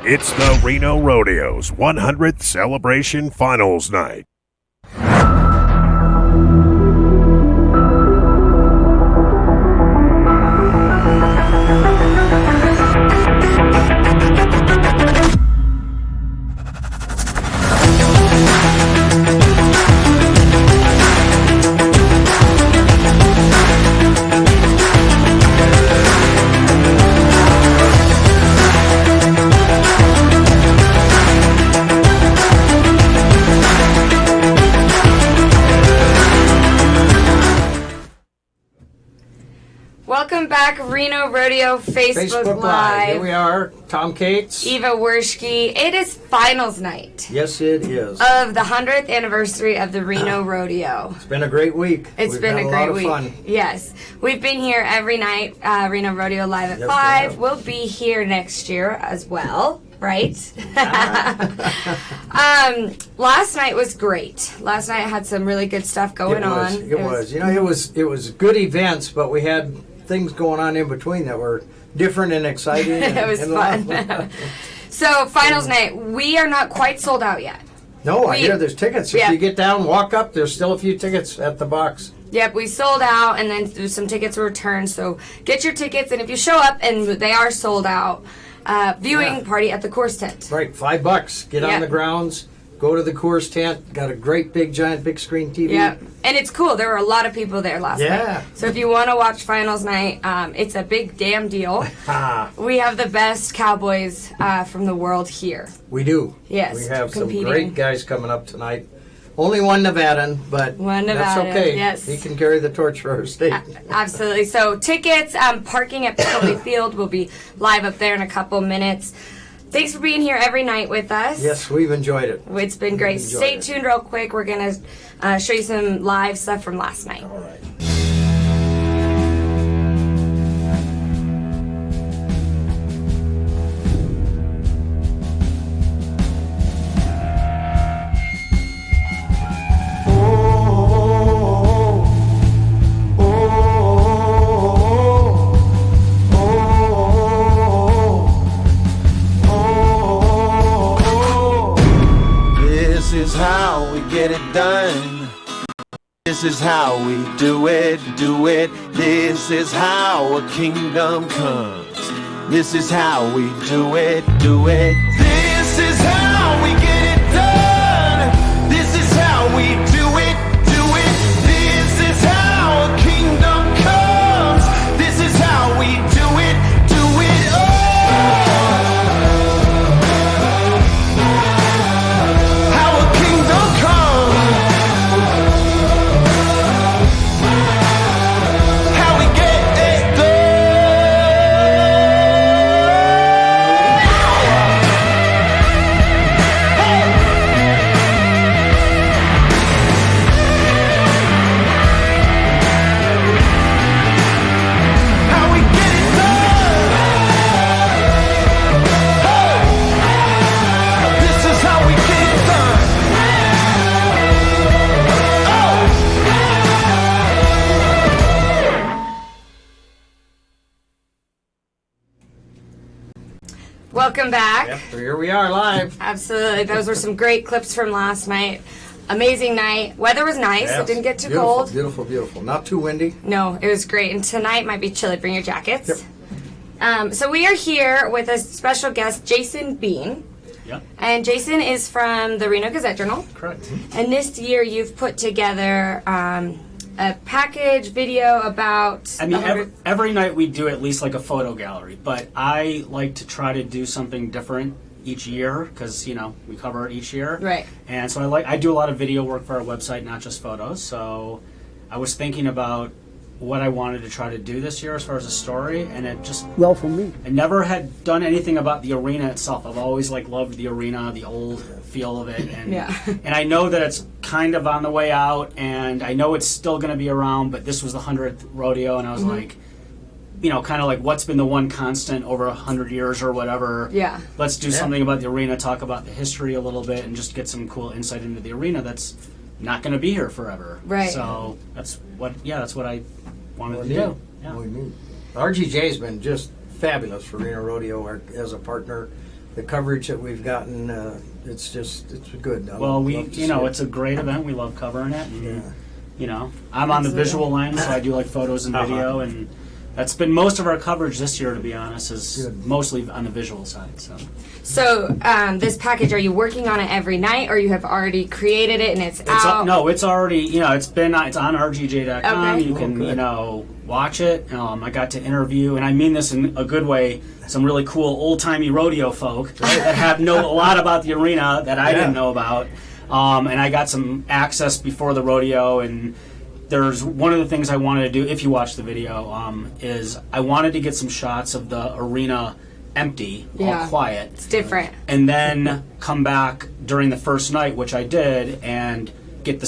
It's the Reno Rodeo's 100th celebration finals night. Welcome back, Reno Rodeo Facebook Live. Here we are, Tom Cates. Eva Werschky. It is finals night Yes, it is. of the 100th anniversary of the Reno Rodeo. It's been a great week. We've been a great week. Lot of fun. Yes. We've been here every night, Reno Rodeo Live at Yes, 5. we have. We'll be here next year as well, right? Last night was great. Last night had some really good stuff going on. It was. You know, it was good events, but we had things going on in between that were different and exciting. It was fun. So, finals night. We are not quite sold out yet. No, I hear there's tickets. If Yeah. you get down, walk up, there's still a few tickets at the box. Yep, we sold out, and then some tickets were returned. So get your tickets, and if you show up and they are sold out, viewing party at the course tent. Right, $5. Get Yeah. on the grounds, go to the course tent. Got a great big giant big screen TV. Yep, and it's cool. There were a lot of people there last night. So if you want to watch finals night, it's a big damn deal. We have the best cowboys from the world here. We do. Yes, We have competing. some great guys coming up tonight. Only one Nevadan, but One that's Nevadan, okay. yes. He can carry the torch for our state. Absolutely. So tickets, parking at Piccoli Field will be live up there in a couple minutes. Thanks for being here every night with us. Yes, we've enjoyed it. It's been great. Enjoyed Stay it. tuned real quick. We're going to show you some live stuff from last night. All right. This is how we get it done. This is how we do it, do it. This is how a kingdom comes. This is how we do it, do it. This is how we get it done. This is how we do it, do it. This is how a kingdom comes. This is how we do it, do it. How a kingdom comes. How we get it done. How we get it done. This is how we get it done. Welcome back. Yep, so here we are live. Absolutely. Those were some great clips from last night. Amazing night. Weather was nice. It didn't get too Beautiful, cold. Beautiful, beautiful. Not too windy. No, it was great. And tonight might be chilly. Bring your jackets. So we are here with a special guest, Jason Bean. Yep. And Jason is from the Reno Gazette-Journal. Correct. And this year you've put together a package video about... I mean, every night we do at least like a photo gallery, but I like to try to do something different each year because, you know, we cover it each year. Right. And so I do a lot of video work for our website, not just photos. So I was thinking about what I wanted to try to do this year as far as a story, and it just... Well, for me. I never had done anything about the arena itself. I've always loved the arena, the old feel of it, and and I know that it's kind of on the way out, and I know it's still going to be around. But this was the 100th rodeo, and I was like, you know, kind of like what's been the one constant over 100 years or whatever. Yeah. Let's do something about the arena, talk about the history a little bit, and just get some cool insight into the arena that's not going to be here forever. Right. So that's what I wanted to Neat. do. Yeah. Really neat. RGJ's been just fabulous for Reno Rodeo as a partner. the coverage that we've gotten, it's good. It's a great event. We love covering it. And, I'm on the visual line, so I do like photos and video, and that's been most of our coverage this year, to be honest, is mostly on the visual side. So this package, are you working on it every night, or you have already created it and it's out? No, it's already, it's on rgj.com. Okay. You can, watch it. I got to interview, and I mean this in a good way, some really cool old-timey rodeo folk that know a lot about the arena that I didn't know about. And I got some access before the rodeo, and there's one of the things I wanted to do, if you watch the video, is I wanted to get some shots of the arena empty, all quiet. It's different. And then come back during the first night, which I did, and get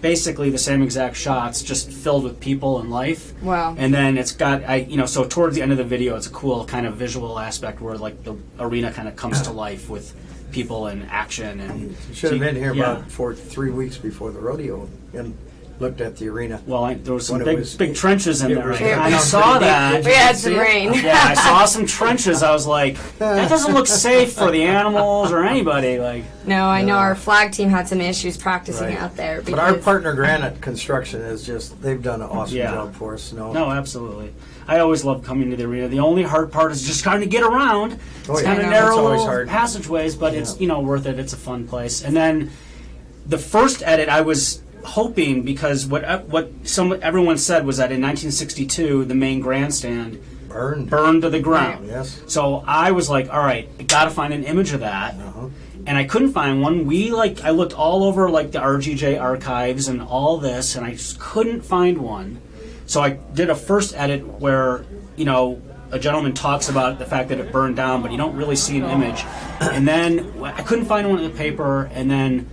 basically the same exact shots, just filled with people and life. Wow. And then it's got, so towards the end of the video, it's a cool kind of visual aspect where like the arena kind of comes to life with people and action. And you should have been here about 3 weeks before the rodeo and looked at the arena. Well, there was some big trenches in there. I was saw that. We had some rain. Yeah, I saw some trenches. I was like, that doesn't look safe for the animals or anybody. No, I know our flag team had some issues practicing out there. But our partner Granite Construction is they've done an awesome job for us. No, absolutely. I always love coming to the arena. The only hard part is just trying to get around. It's kind of narrow little passageways, but it's worth it. It's a fun place. And then the first edit, I was hoping, because what everyone said was that in 1962 the main grandstand burned to the ground. Yes. So I was like, all right, I got to find an image of that. And I couldn't find one. I looked all over the RGJ archives and all this, and I just couldn't find one. So I did a first edit where a gentleman talks about the fact that it burned down, but you don't really see an image. And then I couldn't find one in the paper, and then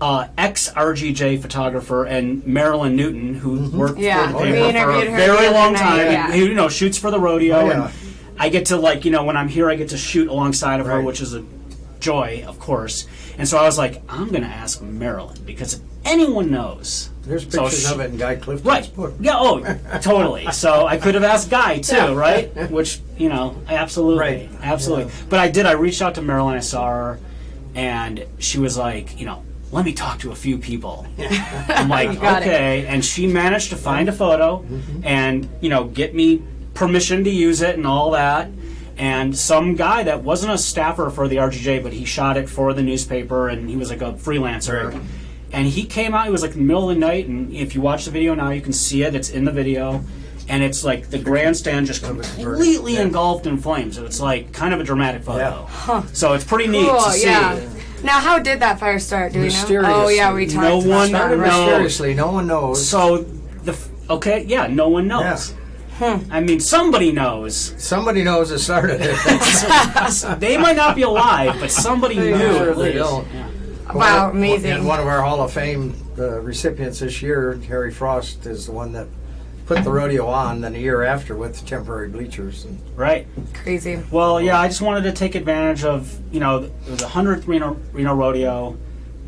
ex-RGJ photographer and Marilyn Newton, who worked for the paper for a very long time, who shoots for the rodeo. And I get to, when I'm here, I get to shoot alongside of her, which is a joy, of course. And so I was like, I'm going to ask Marilyn, because if anyone knows... There's pictures of it in Guy Clifton's book. Yeah, totally. So I could have asked Guy, too, right? Which, absolutely. Absolutely. Yeah. But I reached out to Marilyn, I saw her, and she was like, let me talk to a few people. I'm like, okay. And she managed to find a photo and, get me permission to use it and all that. And some guy that wasn't a staffer for the RGJ, but he shot it for the newspaper, and he was like a freelancer. Right. And he came out, it was like the middle of the night, and if you watch the video now, you can see it. It's in the video. And it's like the grandstand just completely engulfed in flames. So it's like kind of a dramatic photo. Yeah. Huh. So it's pretty neat to see. Now, how did that fire start? Do we know? Oh, yeah, we talked about it. Mysteriously, no one knows. So, no one knows. Yeah. I mean, somebody knows. Somebody knows it started it. They might not be alive, but somebody knew. Sure they don't. Yeah. Wow, amazing. And one of our Hall of Fame recipients this year, Harry Frost, is the one that put the rodeo on then a year after with temporary bleachers. Right. Crazy. Well, yeah, I just wanted to take advantage of, it was the 100th Reno Rodeo,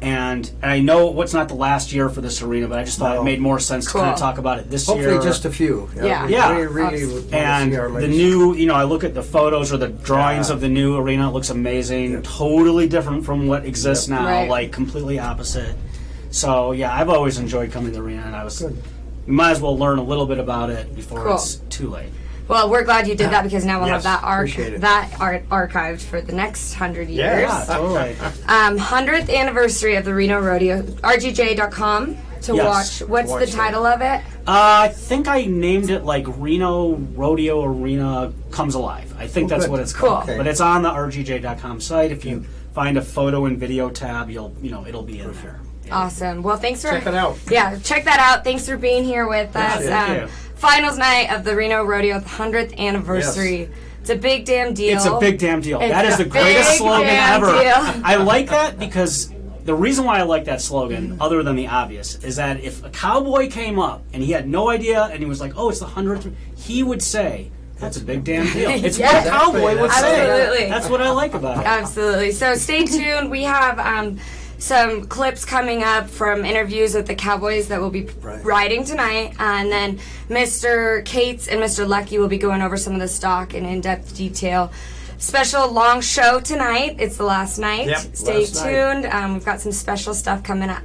and I know what's not the last year for this arena, but I just thought it made more sense to kind of talk about it this year. Hopefully just a few. Yeah. Really and the new, I look at the photos or the drawings of the new arena, it looks amazing, totally different from what exists now, like completely opposite. So, yeah, I've always enjoyed coming to the arena, and I was... Good. We might as well learn a little bit about it before it's too late. Well, we're glad you did that, because now we'll have that art archived for the next 100 years. Yeah, totally. 100th anniversary of the Reno Rodeo. RGJ.com to watch. What's the title of it? I think I named it like Reno Rodeo Arena Comes Alive. I think that's what it's called. Cool. But it's on the RGJ.com site. If you find a photo and video tab, it'll be in there. Awesome. Well, thanks for... Check it out. Yeah, check that out. Thanks for being here with us. Thank you. Finals night of the Reno Rodeo, the 100th anniversary. Yes. It's a big damn deal. It's a big damn deal. That is the greatest slogan ever. I like that because the reason why I like that slogan, other than the obvious, is that if a cowboy came up and he had no idea and he was like, it's the 100th, he would say... That's a big damn deal. It's what a cowboy would say. Absolutely. That's what I like about it. Absolutely. So stay tuned. We have... some clips coming up from interviews with the Cowboys that will be riding tonight, and then Mr. Cates and Mr. Lucky will be going over some of the stock and in-depth detail special long show tonight. It's the last night. Yep, Stay last tuned. night. We've got some special stuff coming up.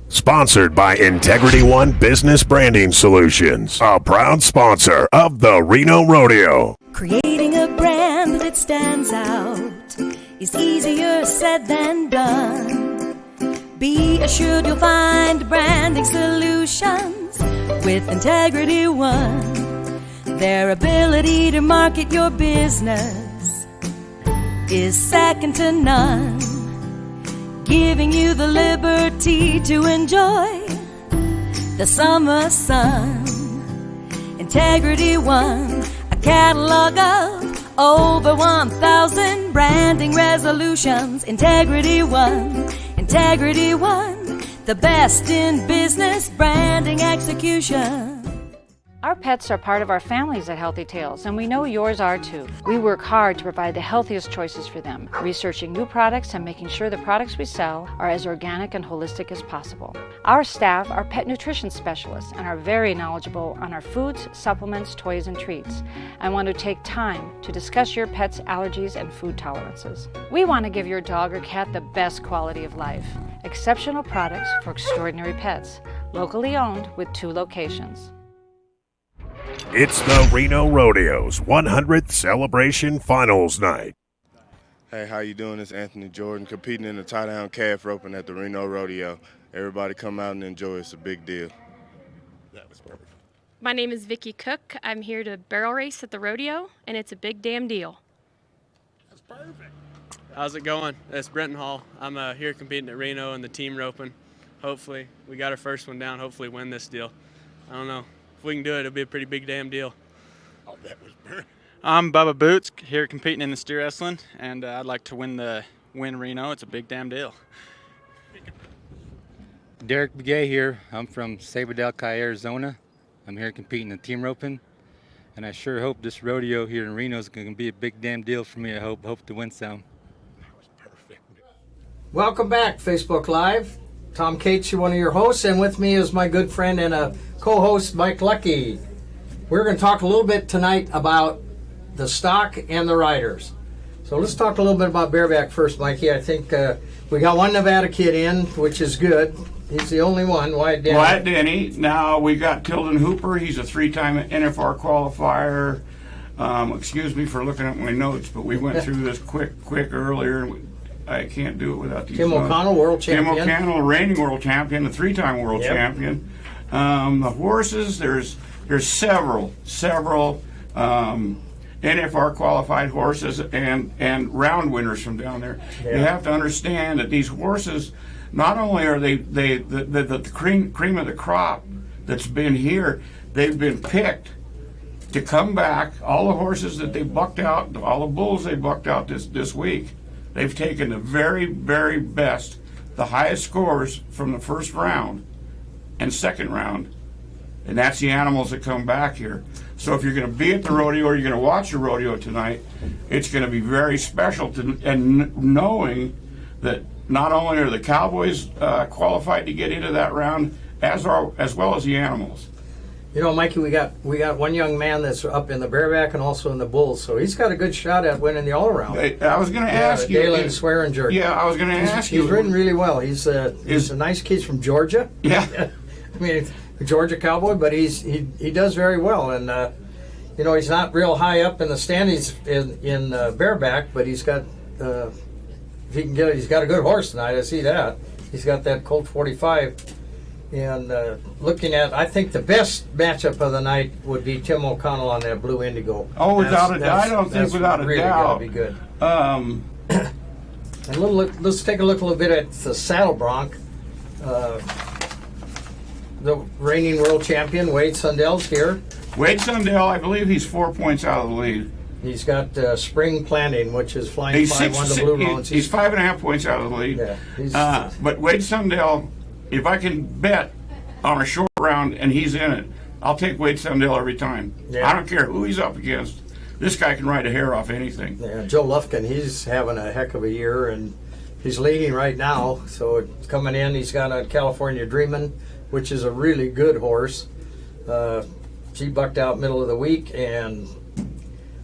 Sponsored by Integrity One Business Branding Solutions, a proud sponsor of the Reno Rodeo. Creating a brand that stands out is easier said than done. Be assured you'll find branding solutions with Integrity One. Their ability to market your business is second to none, giving you the liberty to enjoy the summer sun. Integrity One, a catalog of over 1,000 branding resolutions. Integrity One, Integrity One, the best in business branding execution. Our pets are part of our families at Healthy Tales, and we know yours are too. We work hard to provide the healthiest choices for them, researching new products and making sure the products we sell are as organic and holistic as possible. Our staff are pet nutrition specialists and are very knowledgeable on our foods, supplements, toys, and treats, and want to take time to discuss your pet's allergies and food tolerances. We want to give your dog or cat the best quality of life. Exceptional products for extraordinary pets, locally owned with 2 locations. It's the Reno Rodeo's 100th celebration finals night. Hey, how you doing? It's Anthony Jordan competing in the tie-down calf roping at the Reno Rodeo. Everybody come out and enjoy. It's a big deal. That was perfect. My name is Vicki Cook. I'm here to barrel race at the rodeo, and it's a big damn deal. That's perfect. How's it going? It's Brenton Hall. I'm here competing at Reno in the team roping. Hopefully, we got our first one down. Hopefully win this deal. I don't know. If we can do it, it'll be a pretty big damn deal. Oh, that was perfect. I'm Bubba Boots, here competing in the steer wrestling, and I'd like to win Reno. It's a big damn deal. Derek Begay here. I'm from Sabadell Kai, Arizona. I'm here competing in team roping, and I sure hope this rodeo here in Reno is going to be a big damn deal for me. I hope to win some. That was perfect. Welcome back, Facebook Live. Tom Cates, one of your hosts, and with me is my good friend and a co-host, Mike Lucky. We're going to talk a little bit tonight about the stock and the riders. So let's talk a little bit about bareback first, Mikey. I think we got one Nevada kid in, which is good. He's the only one, Wyatt Denny. Wyatt Denny. Now we got Tilden Hooper. He's a 3-time NFR qualifier. Excuse me for looking at my notes, but we went through this quick earlier. I can't do it without these. Tim O'Connell, world champion. Tim O'Connell, reigning world champion, a 3-time world champion. The horses, there's several NFR qualified horses and round winners from down there. Yeah. You have to understand that these horses, not only are they the cream of the crop that's been here, they've been picked to come back. All the horses that they bucked out, all the bulls they bucked out this week, they've taken the very, very best, the highest scores from the first round and second round, and that's the animals that come back here. So if you're going to be at the rodeo or you're going to watch the rodeo tonight, it's going to be very special knowing that not only are the cowboys qualified to get into that round, as well as the animals. You know, Mikey, we got one young man that's up in the bareback and also in the bulls, so he's got a good shot at winning the all-around. I was going to ask you. Dalen Swearinger. Yeah, I was going to ask you. He's ridden really well. He's a nice kid from Georgia. Yeah. I mean, a Georgia cowboy, but he does very well, and you know, he's not real high up in the standings in bareback, but he's got if he can get it, he's got a good horse tonight. I see that. He's got that Colt 45. And looking at, I think the best matchup of the night would be Tim O'Connell on that Blue Indigo. Oh, without a doubt. I don't think without a really doubt. Really got to be good. And let's take a look a little bit at the saddle bronc. The reigning world champion, Wade Sundell's here. Wade Sundell, I believe he's 4 points out of the lead. He's got Spring Planting, which is flying 5-1 to Blue Roans. He's 5.5 points out of the lead. Yeah, but Wade Sundell, if I can bet on a short round and he's in it, I'll take Wade Sundell every time. Yeah. I don't care who he's up against. This guy can ride a hair off anything. Yeah, Joe Lufkin, he's having a heck of a year, and he's leading right now. So coming in, he's got a California Dreamin', which is a really good horse. She bucked out middle of the week, and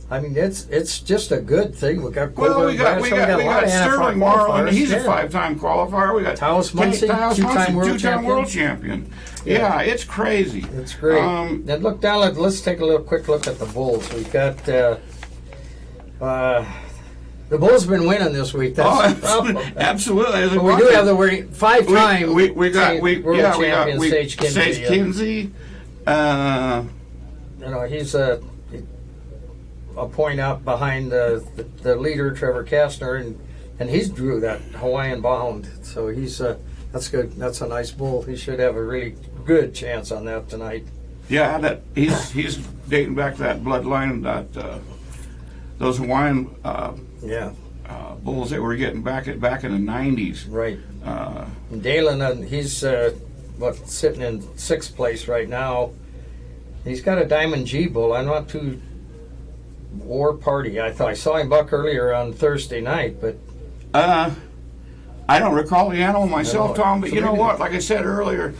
I mean, it's just a good thing. We got we got Sterling Marlin. He's a 5-time qualifier. We got Taos Muncie, two-time world champion. Yeah, it's crazy. It's great. And look down. Let's take a quick look at the Bulls. We've got the Bulls have been winning this week. That's absolutely. But we do have the 5-time we got champion Sage Kinsey. Sage Kinsey. He's a point out behind the leader Trevor Kastner, and he's drew that Hawaiian bound. So he's that's good. That's a nice bull. He should have a really good chance on that tonight. Yeah, he's dating back to that bloodline that those Hawaiian bulls that were getting back in the 90s. Right. Dalen, he's sitting in 6th place right now. He's got a Diamond G bull. I'm not too War Party. I thought I saw him buck earlier on Thursday night, but I don't recall the animal myself, Tom. But you know what? Like I said earlier,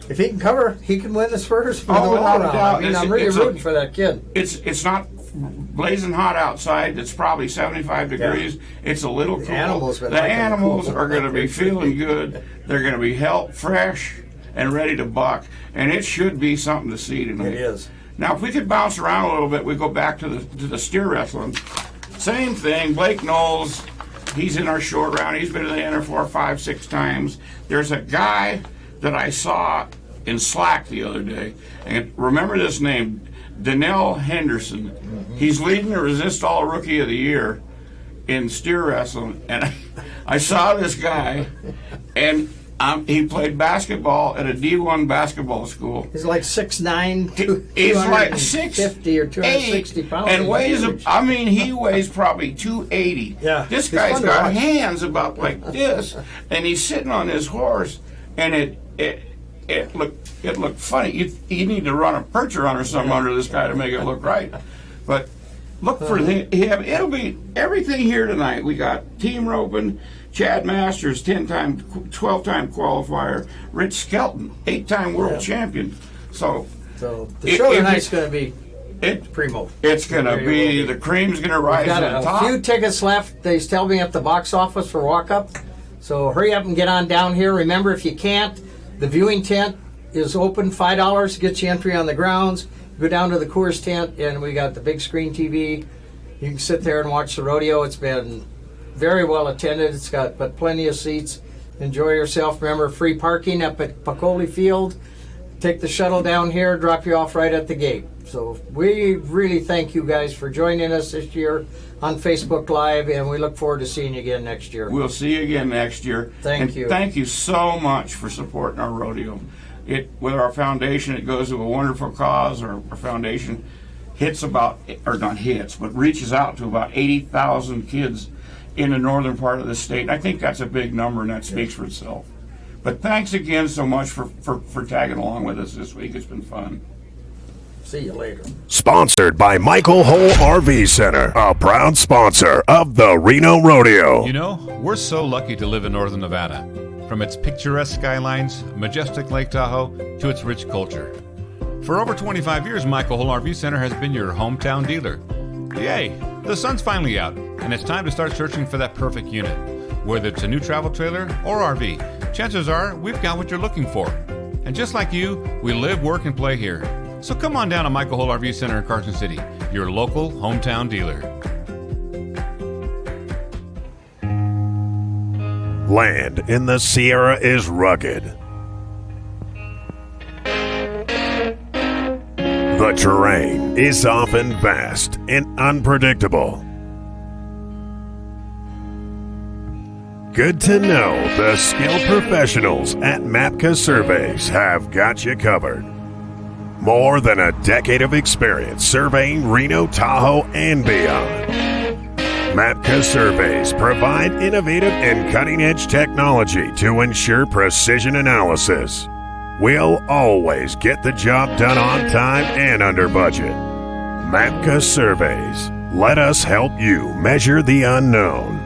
if he can cover, he can win the Spurs. Without a doubt. I mean, I'm really rooting for that kid. It's not blazing hot outside. It's probably 75 degrees. Yeah. It's a little cool. The animals are going to be feeling good. They're going to be fresh and ready to buck, and it should be something to see tonight. It is. Now, if we could bounce around a little bit, we go back to the steer wrestling. Same thing. Blake Knowles, he's in our short round. He's been in the NR4 5, 6 times. There's a guy that I saw in Slack the other day, and remember this name, Donnell Henderson. Mm-hmm. He's leading the Resist All Rookie of the Year in steer wrestling, and I saw this guy, and he played basketball at a D1 basketball school. He's like 6'9", he's like 650 or 260 pounds, and he weighs probably 280. Yeah, this guy's got hands about like this, and he's sitting on his horse, and it looked funny. You need to run a percher on or something under this guy to make it look right. But look for him. It'll be everything here tonight. We got team roping. Chad Masters, 12-time qualifier. Rich Skelton, 8-time world champion. So the show tonight's going to be primo. It's going to be, the cream's going to rise to the top. A few tickets left. They tell me at the box office for walk-up. So hurry up and get on down here. Remember, if you can't, the viewing tent is open, $5 to get you entry on the grounds. Go down to the Coors tent, and we got the big screen TV. You can sit there and watch the rodeo. It's been very well attended. It's got plenty of seats. Enjoy yourself. Remember, free parking up at Pacoli Field. Take the shuttle down here, drop you off right at the gate. So we really thank you guys for joining us this year on Facebook Live, and we look forward to seeing you again next year. We'll see you again next year. Thank you. Thank you so much for supporting our rodeo. With our foundation, it goes to a wonderful cause. Our foundation reaches out to about 80,000 kids in the northern part of the state. I think that's a big number, and that speaks for itself. But thanks again so much for tagging along with us this week. It's been fun. See you later. Sponsored by Michael Hole RV Center, a proud sponsor of the Reno Rodeo. You know, we're so lucky to live in northern Nevada. From its picturesque skylines, majestic Lake Tahoe, to its rich culture. For over 25 years, Michael Hole RV Center has been your hometown dealer. Yay! The sun's finally out, and it's time to start searching for that perfect unit. Whether it's a new travel trailer or RV, chances are we've got what you're looking for. And just like you, we live, work, and play here. So come on down to Michael Hole RV Center in Carson City, your local hometown dealer. Land in the Sierra is rugged. The terrain is often vast and unpredictable. Good to know the skilled professionals at MAPCA Surveys have got you covered. More than a decade of experience surveying Reno, Tahoe, and beyond. MAPCA Surveys provide innovative and cutting-edge technology to ensure precision analysis. We'll always get the job done on time and under budget. MAPCA Surveys. Let us help you measure the unknown.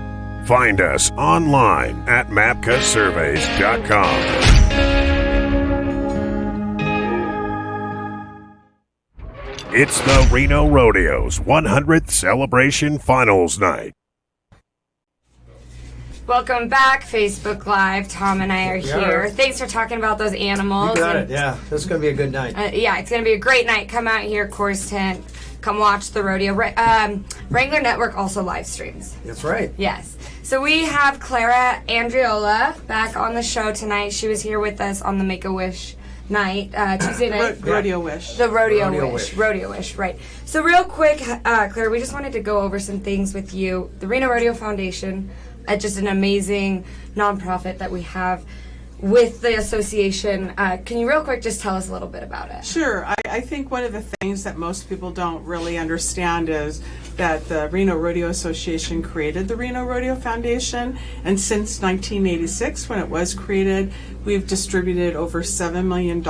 Find us online at mapcasurveys.com. It's the Reno Rodeo's 100th celebration finals night. Welcome back, Facebook Live. Tom and I are here. Thanks for talking about those animals. You got it, yeah. This is going to be a good night. Yeah, it's going to be a great night. Come out here, Coors Tent. Come watch the rodeo. Wrangler Network also live streams. That's right. Yes. So we have Clara Andriola back on the show tonight. She was here with us on the Make-A-Wish night, Tuesday night. Rodeo Wish. The Rodeo Wish, right. So real quick, Clara, we just wanted to go over some things with you. The Reno Rodeo Foundation, just an amazing nonprofit that we have with the association. Can you real quick just tell us a little bit about it? Sure. I think one of the things that most people don't really understand is that the Reno Rodeo Association created the Reno Rodeo Foundation, and since 1986, when it was created, we've distributed over $7 million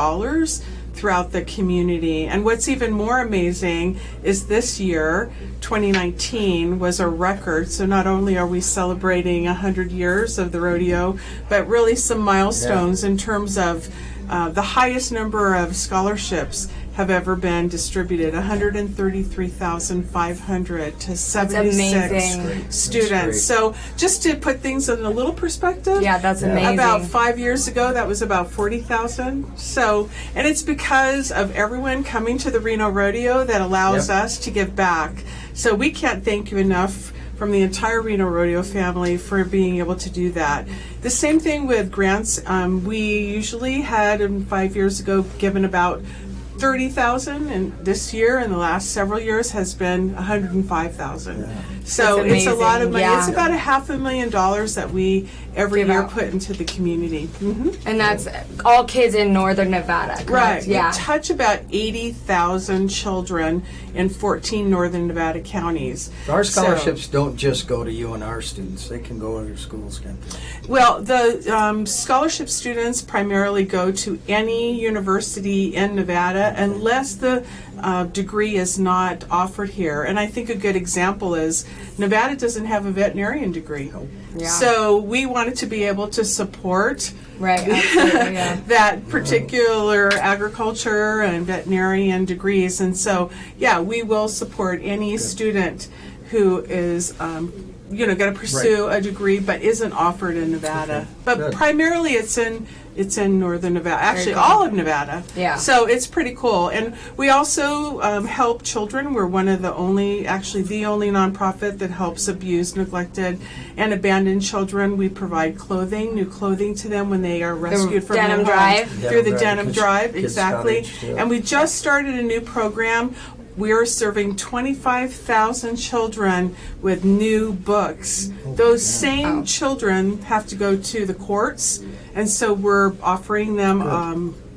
throughout the community. And what's even more amazing is this year, 2019, was a record. So not only are we celebrating 100 years of the rodeo, but really some milestones in terms of the highest number of scholarships have ever been distributed, 133,500 to 76 students. So just to put things in a little perspective, that's amazing. About 5 years ago, that was about 40,000. So, and it's because of everyone coming to the Reno Rodeo that allows us to give back. So we can't thank you enough from the entire Reno Rodeo family for being able to do that. The same thing with grants. We usually had, 5 years ago, given about 30,000, and this year and the last several years has been 105,000. So it's a lot of money. It's about $500,000 that we every year put into the community. And that's all kids in northern Nevada, correct? Right. Yeah. We touch about 80,000 children in 14 northern Nevada counties. Our scholarships don't just go to UNR students. They can go to other schools, can't they? Well, the scholarship students primarily go to any university in Nevada unless the degree is not offered here. And I think a good example is Nevada doesn't have a veterinarian degree. So we wanted to be able to support that particular agriculture and veterinarian degrees. And so, we will support any student who is going to pursue a degree but isn't offered in Nevada. But primarily it's in northern Nevada, actually all of Nevada. So it's pretty cool. And we also help children. We're one of the only nonprofit that helps abused, neglected, and abandoned children. We provide new clothing to them when they are rescued from Denim their Drive. homes. Through the Denim Drive, exactly. And we just started a new program. We are serving 25,000 children with new books. Those same children have to go to the courts, and so we're offering them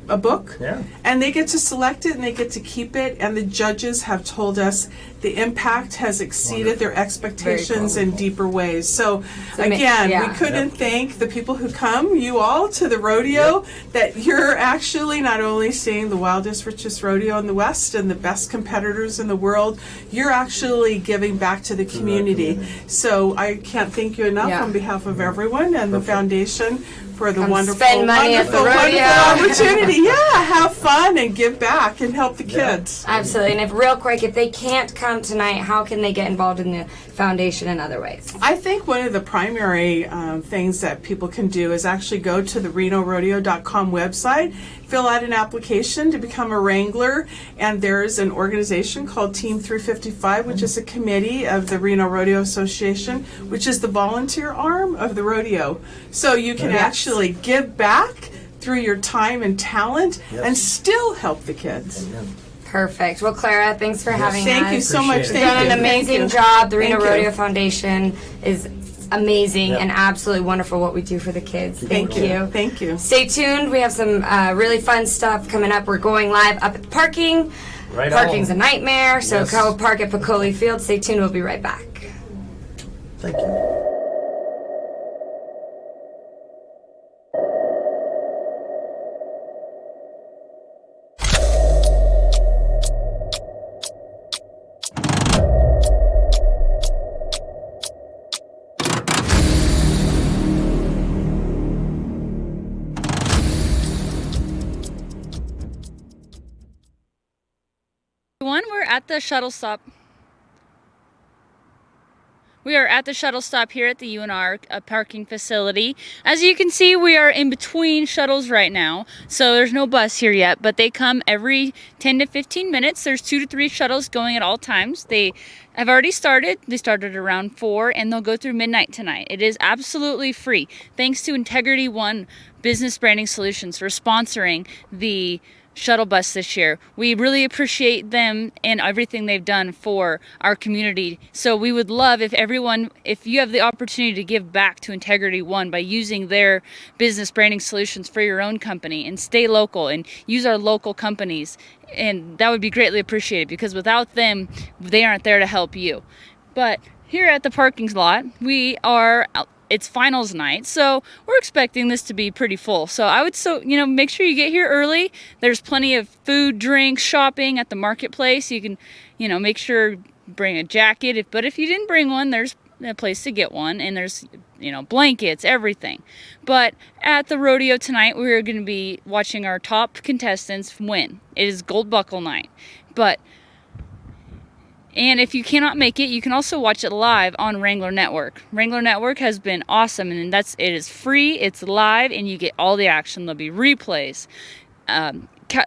a book, and they get to select it and they get to keep it, and the judges have told us the impact has exceeded their expectations in deeper ways. So again, we couldn't thank the people who come, you all, to the rodeo, that you're actually not only seeing the wildest, richest rodeo in the West and the best competitors in the world, you're actually giving back to the community. So I can't thank you enough on behalf of everyone and the foundation for the wonderful opportunity. Have fun and give back and help the kids. Absolutely. And real quick, if they can't come tonight, how can they get involved in the foundation in other ways? I think one of the primary things that people can do is actually go to the renorodeo.com website, fill out an application to become a wrangler, and there's an organization called Team 355, which is a committee of the Reno Rodeo Association, which is the volunteer arm of the rodeo. So you can actually give back through your time and talent and still help the kids. Perfect. Well, Clara, thanks for having us. Thank you so much. You've done an amazing job. The Reno Rodeo Foundation is amazing and absolutely wonderful what we do for the kids. Thank you. Thank you. Stay tuned. We have some really fun stuff coming up. We're going live up at the parking. Parking's a nightmare, so go park at Piccoli Field. Stay tuned. We'll be right back. Thank you. everyone. We're at the shuttle stop. We are at the shuttle stop here at the UNR parking facility. As you can see, we are in between shuttles right now, so there's no bus here yet, but they come every 10 to 15 minutes. There's 2 to 3 shuttles going at all times. They have already started. They started around 4, and they'll go through midnight tonight. It is absolutely free. Thanks to Integrity One Business Branding Solutions for sponsoring the shuttle bus this year. We really appreciate them and everything they've done for our community. So we would love if you have the opportunity to give back to Integrity One by using their business branding solutions for your own company, and stay local and use our local companies. And that would be greatly appreciated, because without them, they aren't there to help you. But here at the parking lot, it's finals night, so we're expecting this to be pretty full. So I would make sure you get here early. There's plenty of food, drinks, shopping at the marketplace. You can, make sure bring a jacket. But if you didn't bring one, there's a place to get one, and there's, blankets, everything. But at the rodeo tonight, we're going to be watching our top contestants win. It is Gold Buckle night. And if you cannot make it, you can also watch it live on Wrangler Network. Wrangler Network has been awesome, and it is free, it's live, and you get all the action. There'll be replays.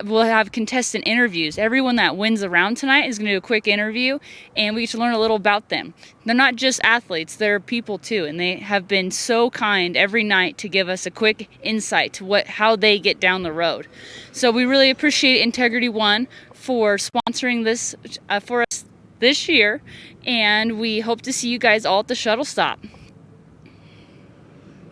We'll have contestant interviews. Everyone that wins the round tonight is going to do a quick interview, and we get to learn a little about them. They're not just athletes, they're people too, and they have been so kind every night to give us a quick insight to how they get down the road. So we really appreciate Integrity One for sponsoring this for us this year, and we hope to see you guys all at the shuttle stop.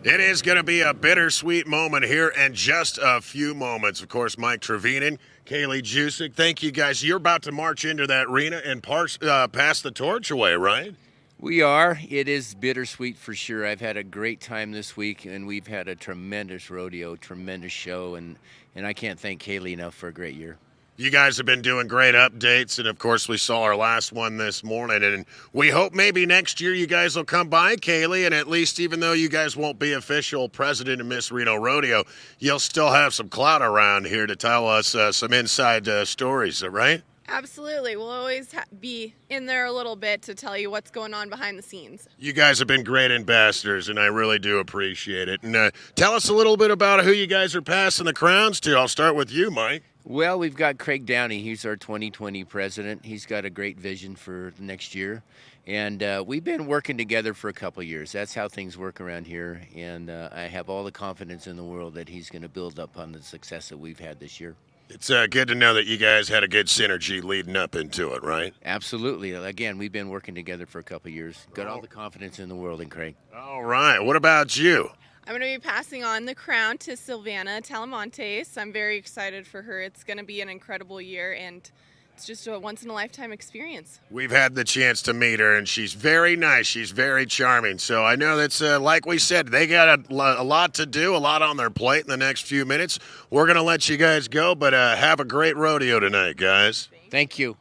It is going to be a bittersweet moment here in just a few moments. Of course, Mike Trevinen, Kaylee Jusick, thank you guys. You're about to march into that arena and pass the torch away, right? We are. It is bittersweet for sure. I've had a great time this week, and we've had a tremendous rodeo, tremendous show, and I can't thank Kaylee enough for a great year. You guys have been doing great updates, and of course we saw our last one this morning, and we hope maybe next year you guys will come by, Kaylee, and at least even though you guys won't be official president of Miss Reno Rodeo, you'll still have some clout around here to tell us some inside stories, right? Absolutely. We'll always be in there a little bit to tell you what's going on behind the scenes. You guys have been great ambassadors, and I really do appreciate it. And tell us a little bit about who you guys are passing the crowns to. I'll start with you, Mike. Well, we've got Craig Downey. He's our 2020 president. He's got a great vision for next year. And we've been working together for a couple of years. That's how things work around here. And I have all the confidence in the world that he's going to build up on the success that we've had this year. It's good to know that you guys had a good synergy leading up into it, right? Absolutely. Again, we've been working together for a couple of years. Got all the confidence in the world in Craig. All right. What about you? I'm going to be passing on the crown to Silvana Talamontes. I'm very excited for her. It's going to be an incredible year, and it's just a once-in-a-lifetime experience. We've had the chance to meet her, and she's very nice. She's very charming. So I know that's, like we said, they got a lot to do, a lot on their plate in the next few minutes. We're going to let you guys go, but have a great rodeo tonight, guys. Thank you.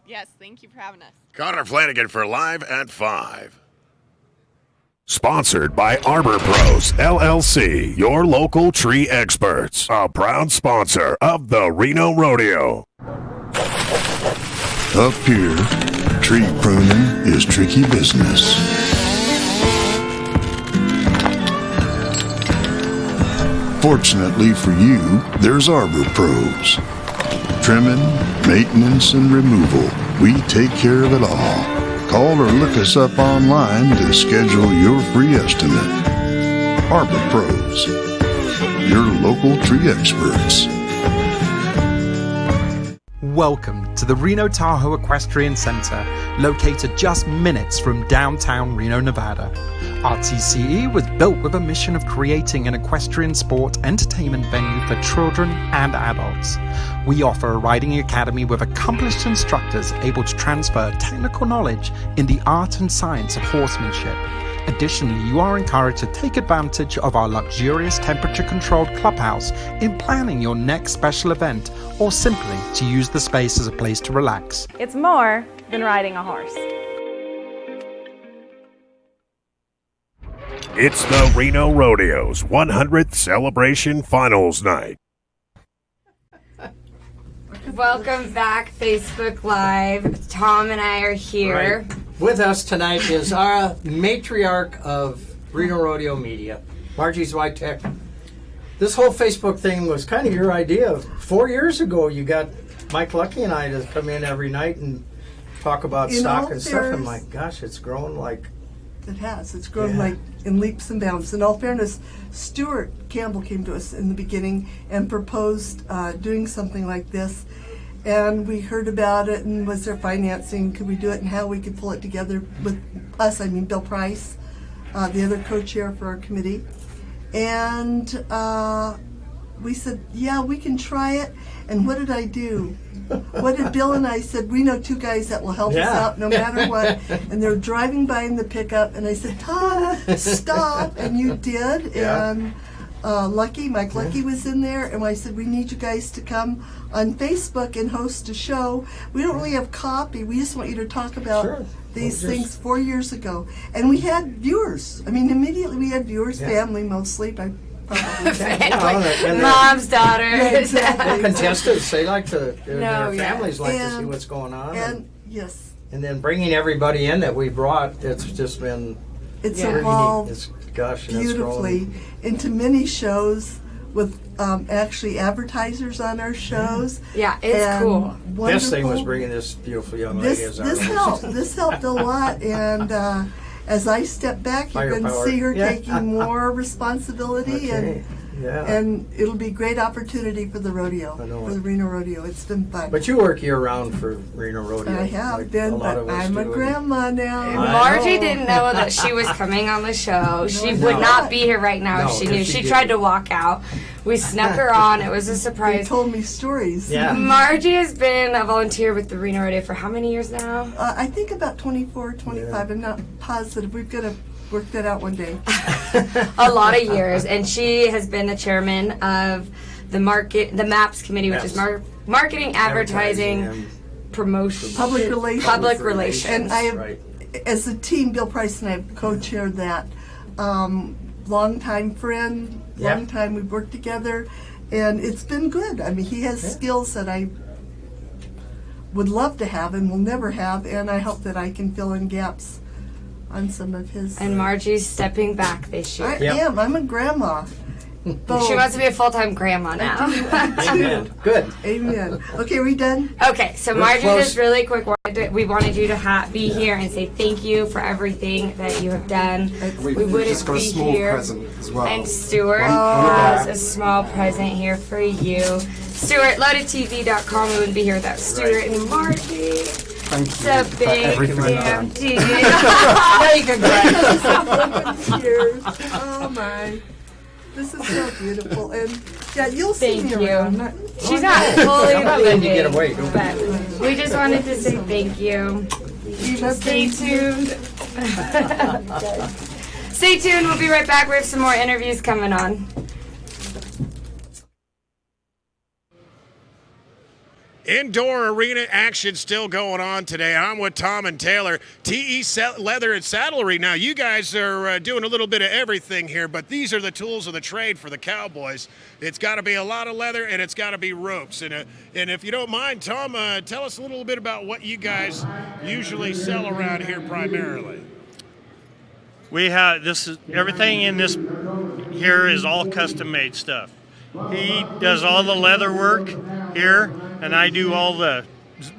Yes, thank you for having us. Connor Flanagan for Live at 5. Sponsored by Arbor Pros, LLC, your local tree experts. A proud sponsor of the Reno Rodeo. Up here, tree pruning is tricky business. Fortunately for you, there's Arbor Pros. Trimming, maintenance, and removal, we take care of it all. Call or look us up online to schedule your free estimate. Arbor Pros, your local tree experts. Welcome to the Reno Tahoe Equestrian Center, located just minutes from downtown Reno, Nevada. RTCE was built with a mission of creating an equestrian sport entertainment venue for children and adults. We offer a riding academy with accomplished instructors able to transfer technical knowledge in the art and science of horsemanship. Additionally, you are encouraged to take advantage of our luxurious temperature-controlled clubhouse in planning your next special event, or simply to use the space as a place to relax. It's more than riding a horse. It's the Reno Rodeo's 100th celebration finals night. Welcome back, Facebook Live. Tom and I are here. Right. With us tonight is our matriarch of Reno Rodeo Media, Margie Zwitek. This whole Facebook thing was kind of your idea. 4 years ago, you got Mike Lucky and I to come in every night and talk about stock and stuff. And my gosh, it's grown like... It has. It's grown like in leaps and bounds. In all fairness, Stuart Campbell came to us in the beginning and proposed doing something like this. And we heard about it and was there financing, could we do it, and how we could pull it together with us, I mean Bill Price, the other co-chair for our committee. And we said, yeah, we can try it. And what did I do? What did Bill and I said, we know two guys that will help us out no matter what. And they're driving by in the pickup, and I said, Tom, stop. And you did. And Mike Lucky was in there, and I said, we need you guys to come on Facebook and host a show. We don't really have copy. We just want you to talk about these things 4 years ago. And we had viewers. I mean, immediately we had viewers, family mostly, but Mom's daughter. Yeah, exactly. Contestants, they like to, their families like to see what's going on. And yes. And then bringing everybody in that we brought, it's just been... It's evolved beautifully into many shows with actually advertisers on our shows. Yeah, it's cool. Best thing was bringing this beautiful young lady as our host. This helped a lot, and as I step back, you're going to see her taking more responsibility, and it'll be a great opportunity for the rodeo, for the Reno Rodeo. It's been fun. But you work year-round for Reno Rodeo. I have been, but I'm a grandma now. Margie didn't know that she was coming on the show. She would not be here right now if she knew. She tried to walk out. We snuck her on. It was a surprise. They told me stories. Yeah. Margie has been a volunteer with the Reno Rodeo for how many years now? I think about 24, 25. I'm not positive. We've got to work that out one day. A lot of years, and she has been the chairman of the MAPS committee, which is marketing, advertising, promotion, public relations. Public relations. And I have, as a team, Bill Price and I have co-chaired that. Longtime friend, long time we've worked together, and it's been good. I mean, he has skills that I would love to have and will never have, and I hope that I can fill in gaps on some of his. And Margie's stepping back this year. I am. I'm a grandma. She wants to be a full-time grandma now. Amen. Good. Amen. Okay, we done? Okay, so Margie, just really quick, we wanted you to be here and say thank you for everything that you have done. We wouldn't just got a be small here. present as well. And Stuart has a small present here for you. Stuart, loadedtv.com. We wouldn't be here without Stuart and Margie. Thank you. It's a big damn deal. Thank you. Cheers. Oh my. This is so beautiful, and you'll see me around. She's not fully letting you get away. but we just wanted to say thank you. Stay tuned. Stay tuned. We'll be right back. We have some more interviews coming on. Indoor arena action still going on today. I'm with Tom and Taylor, TE Leather and Saddlery. Now, you guys are doing a little bit of everything here, but these are the tools of the trade for the cowboys. It's got to be a lot of leather, and it's got to be ropes. And if you don't mind, Tom, tell us a little bit about what you guys usually sell around here primarily. We have everything in this here is all custom-made stuff. He does all the leather work here, and I do all the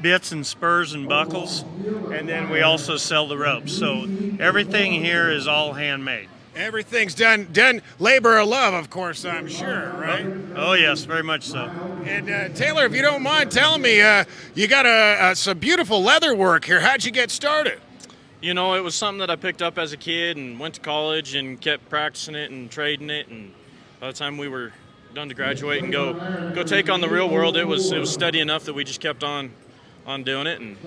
bits and spurs and buckles, and then we also sell the ropes. So everything here is all handmade. Everything's done labor of love, of course, I'm sure, right? Oh yes, very much so. And Taylor, if you don't mind telling me, you got some beautiful leather work here. How'd you get started? You know, it was something that I picked up as a kid and went to college and kept practicing it and trading it, and by the time we were done to graduate and go take on the real world, it was steady enough that we just kept on doing it and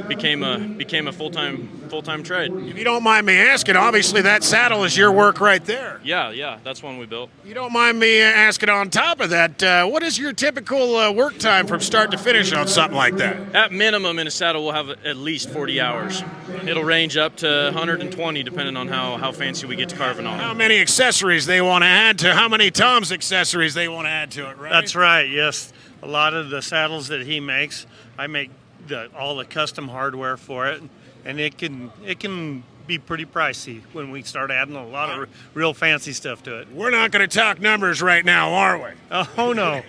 became a full-time full-time trade. If you don't mind me asking, obviously that saddle is your work right there. Yeah, that's one we built. You don't mind me asking on top of that, what is your typical work time from start to finish on something like that? At minimum, in a saddle, we'll have at least 40 hours. It'll range up to 120 depending on how fancy we get to carving on it. How many accessories they want to add to, how many Tom's accessories they want to add to it, right? That's right, yes. A lot of the saddles that he makes, I make all the custom hardware for it, and it can be pretty pricey when we start adding a lot of real fancy stuff to it. We're not going to talk numbers right now, are we? Oh, no.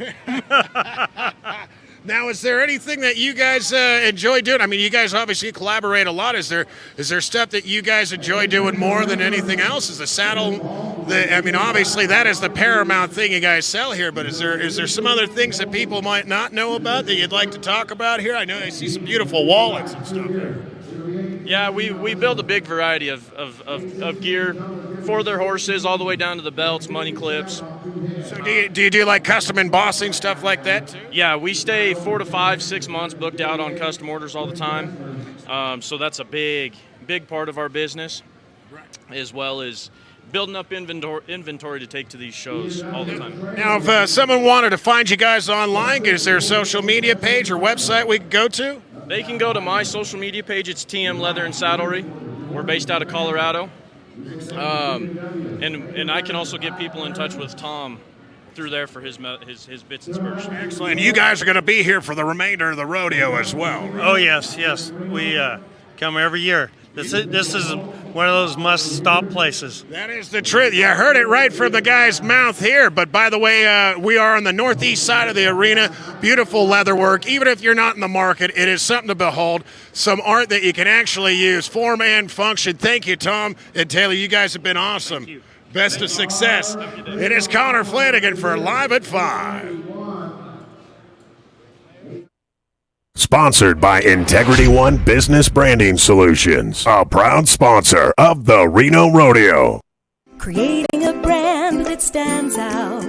Now, is there anything that you guys enjoy doing? I mean, you guys obviously collaborate a lot. Is there stuff that you guys enjoy doing more than anything else? Is the saddle, obviously that is the paramount thing you guys sell here, but is there some other things that people might not know about that you'd like to talk about here? I know I see some beautiful wallets and stuff here. Yeah, we build a big variety of gear for their horses, all the way down to the belts, money clips. So do you do like custom embossing, stuff like that too? Yeah, we stay 4 to 5, 6 months booked out on custom orders all the time. So that's a big part of our business, as well as building up inventory to take to these shows all the time. Now, if someone wanted to find you guys online, is there a social media page or website we can go to? They can go to my social media page. It's TM Leather and Saddlery. We're based out of Colorado. And I can also get people in touch with Tom through there for his bits and spurs. Excellent. You guys are going to be here for the remainder of the rodeo as well, right? Oh, yes. We come every year. This is one of those must-stop places. That is the truth. You heard it right from the guy's mouth here. But by the way, we are on the northeast side of the arena. Beautiful leather work. Even if you're not in the market, it is something to behold. Some art that you can actually use, form and function. Thank you, Tom and Taylor. You guys have been awesome. Thank you. Best of success. It is Connor Flanagan for Live at 5. Sponsored by Integrity One Business Branding Solutions, a proud sponsor of the Reno Rodeo. Creating a brand that stands out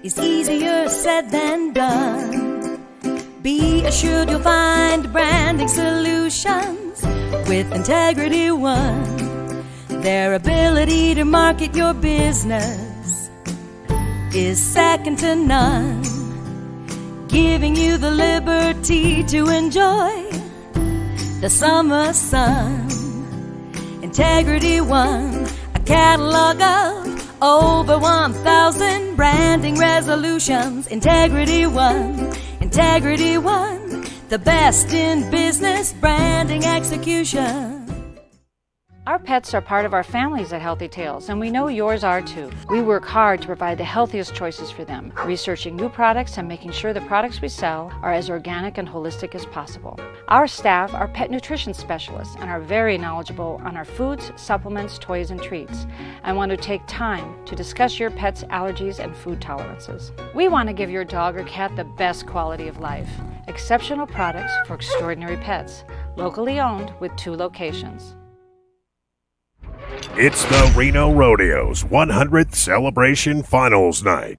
is easier said than done. Be assured you'll find branding solutions with Integrity One. Their ability to market your business is second to none, giving you the liberty to enjoy the summer sun. Integrity One, a catalog of over 1,000 branding resolutions. Integrity One, the best in business branding execution. Our pets are part of our families at Healthy Tales, and we know yours are too. We work hard to provide the healthiest choices for them, researching new products and making sure the products we sell are as organic and holistic as possible. Our staff are pet nutrition specialists and are very knowledgeable on our foods, supplements, toys, and treats, and want to take time to discuss your pet's allergies and food tolerances. We want to give your dog or cat the best quality of life. Exceptional products for extraordinary pets, locally owned with 2 locations. It's the Reno Rodeo's 100th celebration finals night.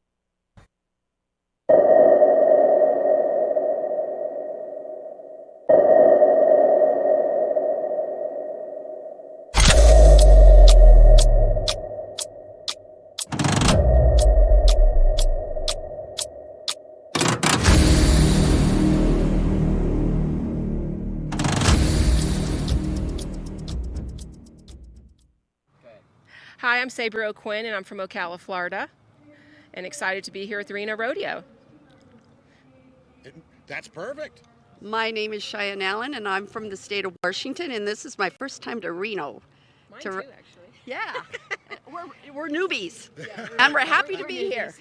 Hi, I'm Sabre O'Quinn, and I'm from Ocala, Florida, and excited to be here at the Reno Rodeo. That's perfect. My name is Cheyenne Allen, and I'm from the state of Washington, and this is my first time to Reno. Mine too, actually. Yeah, we're newbies, and we're happy to be here.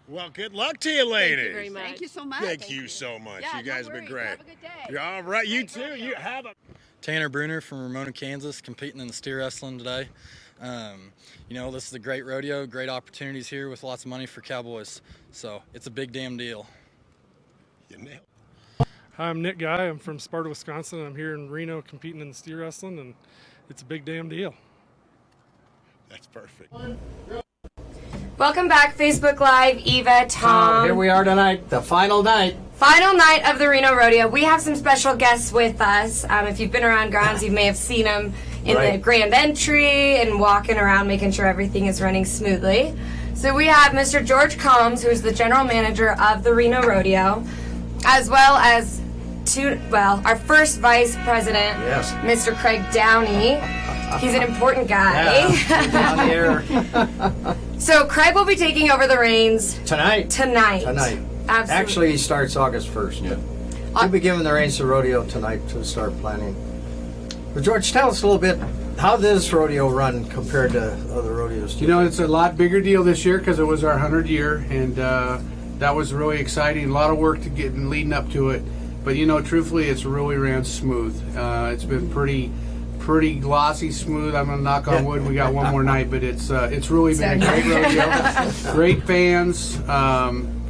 Well, good luck to you, ladies. Thank you very much. Thank you so much. Thank you so much. Yeah, you guys no have been worries. great. Have a good day. You're all right. You too. You have a. Tanner Bruner from Ramona, Kansas, competing in the steer wrestling today. This is a great rodeo, great opportunities here with lots of money for cowboys. So it's a big damn deal. You nailed Hi, I'm Nick Guy. I'm from Sparta, Wisconsin. I'm here in Reno competing in the steer wrestling, and it's a big damn deal. That's perfect. Welcome back, Facebook Live, Eva, Tom. Here we are tonight, the final night. Final night of the Reno Rodeo. We have some special guests with us. If you've been around grounds, you may have seen them in the grand entry and walking around making sure everything is running smoothly. So we have Mr. George Combs, who's the general manager of the Reno Rodeo, as well as our first vice president, Mr. Craig Downey. He's an important guy. Yeah, down here. So Craig will be taking over the reins Tonight. Absolutely. Actually, he starts August 1st. Yeah. He'll be giving the reins to rodeo tonight to start planning. But George, tell us a little bit, how does this rodeo run compared to other rodeos? You know, it's a lot bigger deal this year because it was our 100th year, and that was really exciting. A lot of work to get leading up to it. But, you know, truthfully, it's really ran smooth. It's been pretty glossy, smooth. I'm gonna knock on wood. We got one more night, but it's really been a great rodeo. Great fans.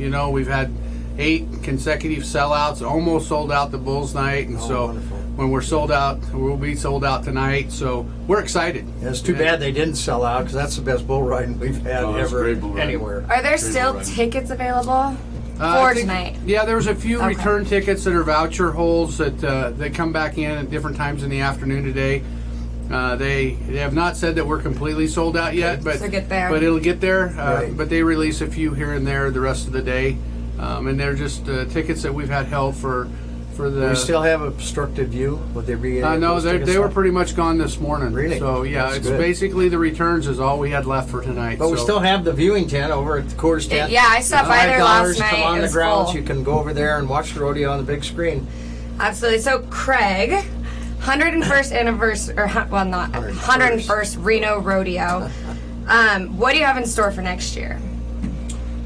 You know, we've had 8 consecutive sellouts. Almost sold out the Bulls night, and wonderful. When we're sold out, we'll be sold out tonight. So we're excited. Yeah, it's too bad they didn't sell out because that's the best bull riding we've had ever anywhere. Are there still tickets available for tonight? Yeah, there's a few return tickets that are voucher holds that come back in at different times in the afternoon today. They have not said that we're completely sold out yet, but it'll get there. But they release a few here and there the rest of the day, and they're just tickets that we've had held for the. Do we still have obstructed view? Would they be? No, they were pretty much gone this morning. Really? So yeah, That's it's good. Basically the returns is all we had left for tonight. But we still have the viewing tent over at the Coors tent. Yeah, I stopped by there last night. Come on It the was grounds. full. You can go over there and watch the rodeo on the big screen. Absolutely. So Craig, 101st anniversary, not 101st Reno Rodeo. What do you have in store for next year?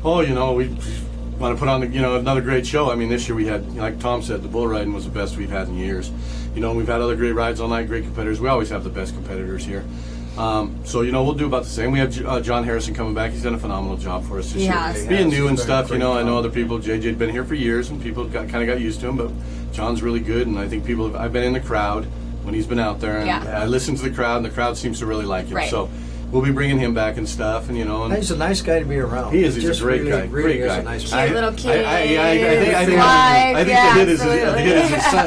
Oh, you know, we want to put on another great show. I mean, this year we had, like Tom said, the bull riding was the best we've had in years. You know, we've had other great rides all night, great competitors. We always have the best competitors here. So, you know, we'll do about the same. We have John Harrison coming back. He's done a phenomenal job for us this year. Being new and stuff, you know, I know other people, JJ'd been here for years, and people kind of got used to him, but John's really good, and I think I've been in the crowd when he's been out there, and I listen to the crowd, and the crowd seems to really like him. Right. So we'll be bringing him back and stuff, and you know. And he's a nice guy to be around. He is. He's a great guy. Really Great guy. Is a nice Cute little kid. I think the hit